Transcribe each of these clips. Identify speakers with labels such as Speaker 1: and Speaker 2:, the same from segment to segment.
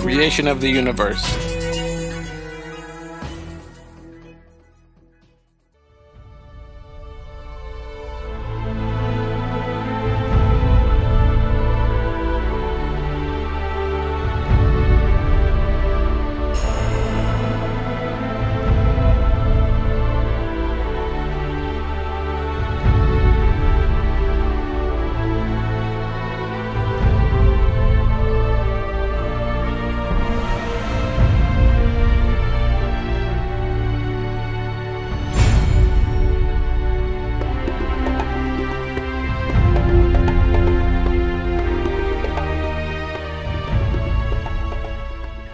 Speaker 1: creation of the universe.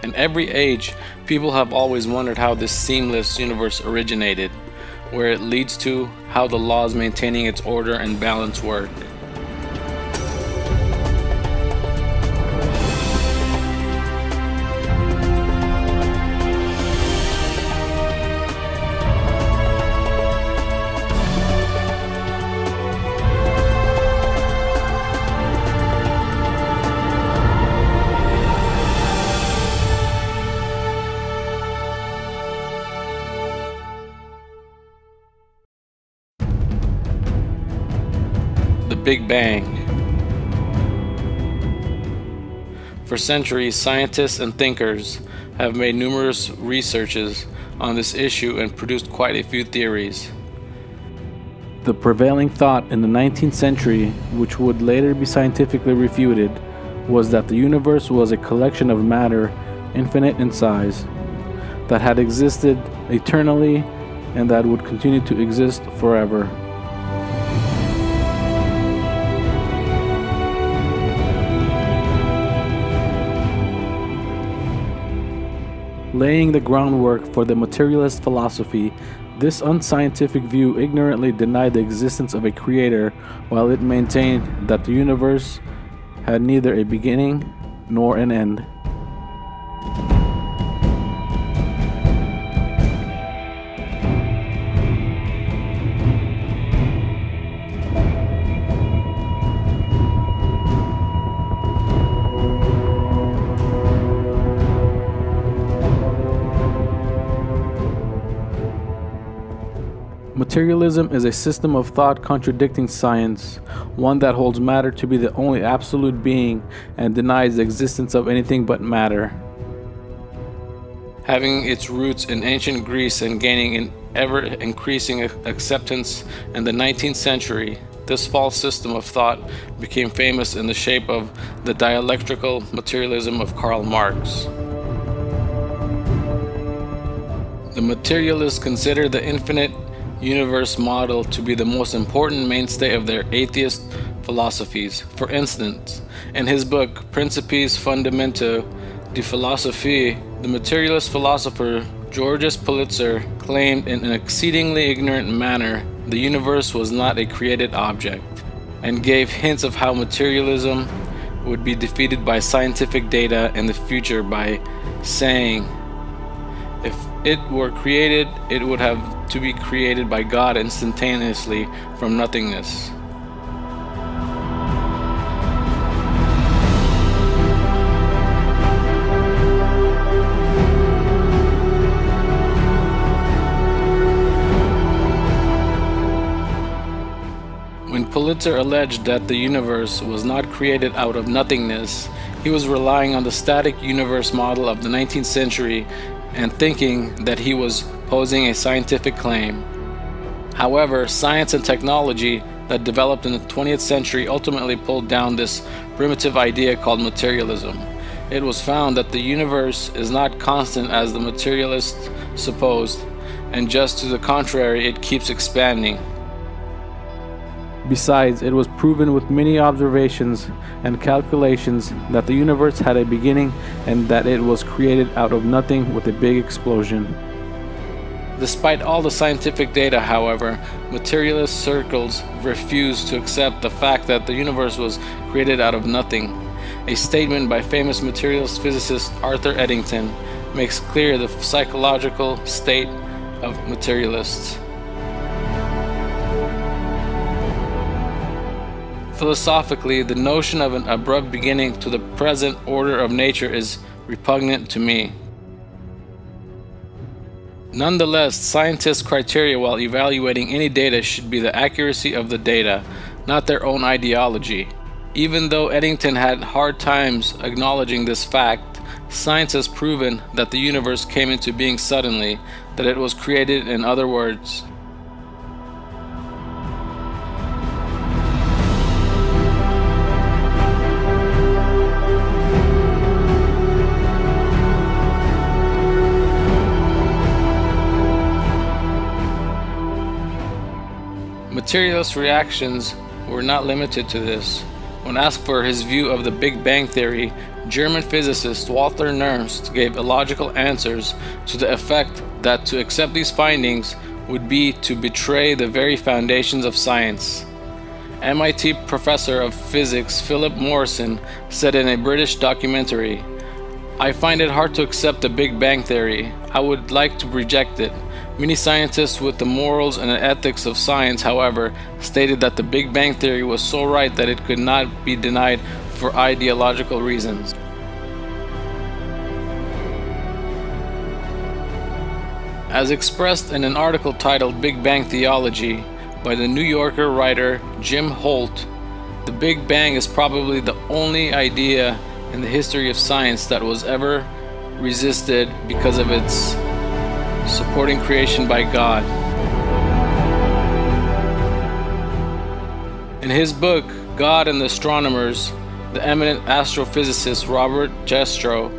Speaker 1: In every age, people have always wondered how this seamless universe originated, where it leads to, how the laws maintaining its order and balance work. The Big Bang. For centuries, scientists and thinkers have made numerous researches on this issue and produced quite a few theories. The prevailing thought in the 19th century, which would later be scientifically refuted, was that the universe was a collection of matter, infinite in size, that had existed eternally and that would continue to exist forever. Laying the groundwork for the materialist philosophy, this unscientific view ignorantly denied the existence of a creator, while it maintained that the universe had neither a beginning nor an end. Materialism is a system of thought contradicting science, one that holds matter to be the only absolute being and denies the existence of anything but matter. Having its roots in ancient Greece and gaining an ever-increasing acceptance in the 19th century, this false system of thought became famous in the shape of the dialectical materialism of Karl Marx. The materialists consider the infinite universe model to be the most important mainstay of their atheist philosophies. For instance, in his book Principes Fundamenta de Philosophie, the materialist philosopher Georges Pulitzer claimed in an exceedingly ignorant manner the universe was not a created object, and gave hints of how materialism would be defeated by scientific data in the future by saying, if it were created, it would have to be created by God instantaneously from nothingness. When Pulitzer alleged that the universe was not created out of nothingness, he was relying on the static universe model of the 19th century and thinking that he was posing a scientific claim. However, science and technology that developed in the 20th century ultimately pulled down this primitive idea called materialism. It was found that the universe is not constant as the materialists supposed, and just to the contrary, it keeps expanding. Besides, it was proven with many observations and calculations that the universe had a beginning and that it was created out of nothing with a big explosion. Despite all the scientific data, however, materialist circles refused to accept the fact that the universe was created out of nothing. A statement by famous materialist physicist Arthur Eddington makes clear the psychological state of materialists. Philosophically, the notion of an abrupt beginning to the present order of nature is repugnant to me. Nonetheless, scientists' criteria while evaluating any data should be the accuracy of the data, not their own ideology. Even though Eddington had hard times acknowledging this fact, science has proven that the universe came into being suddenly, that it was created, in other words. Materialist reactions were not limited to this. When asked for his view of the Big Bang Theory, German physicist Walther Nernst gave illogical answers to the effect that to accept these findings would be to betray the very foundations of science. MIT professor of physics Philip Morrison said in a British documentary, "I find it hard to accept the Big Bang Theory. I would like to reject it." Many scientists with the morals and ethics of science, however, stated that the Big Bang Theory was so right that it could not be denied for ideological reasons. As expressed in an article titled Big Bang Theology by the New Yorker writer Jim Holt, the Big Bang is probably the only idea in the history of science that was ever resisted because of its supporting creation by God. In his book, God and the Astronomers, the eminent astrophysicist Robert Jastrow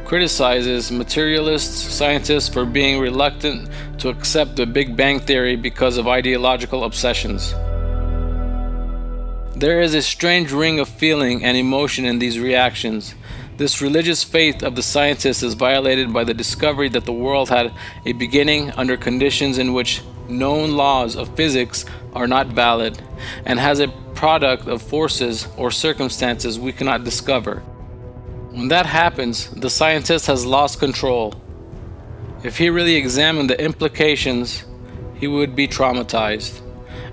Speaker 1: criticizes materialist scientists for being reluctant to accept the Big Bang Theory because of ideological obsessions. There is a strange ring of feeling and emotion in these reactions. This religious faith of the scientists is violated by the discovery that the world had a beginning under conditions in which known laws of physics are not valid, and has a product of forces or circumstances we cannot discover. When that happens, the scientist has lost control. If he really examined the implications, he would be traumatized.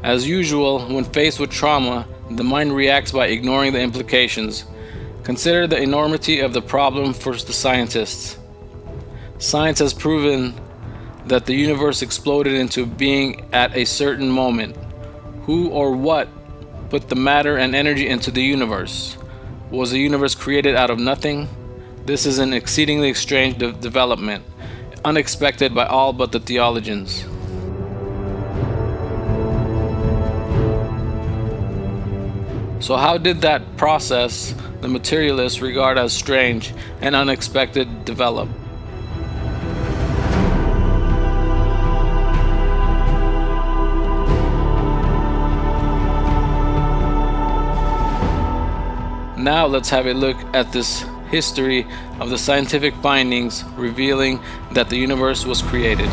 Speaker 1: As usual, when faced with trauma, the mind reacts by ignoring the implications. Consider the enormity of the problem for the scientists. Science has proven that the universe exploded into being at a certain moment. Who or what put the matter and energy into the universe? Was the universe created out of nothing? This is an exceedingly strange development, unexpected by all but the theologians. So how did that process the materialists regard as strange and unexpected develop? Now let's have a look at this history of the scientific findings revealing that the universe was created.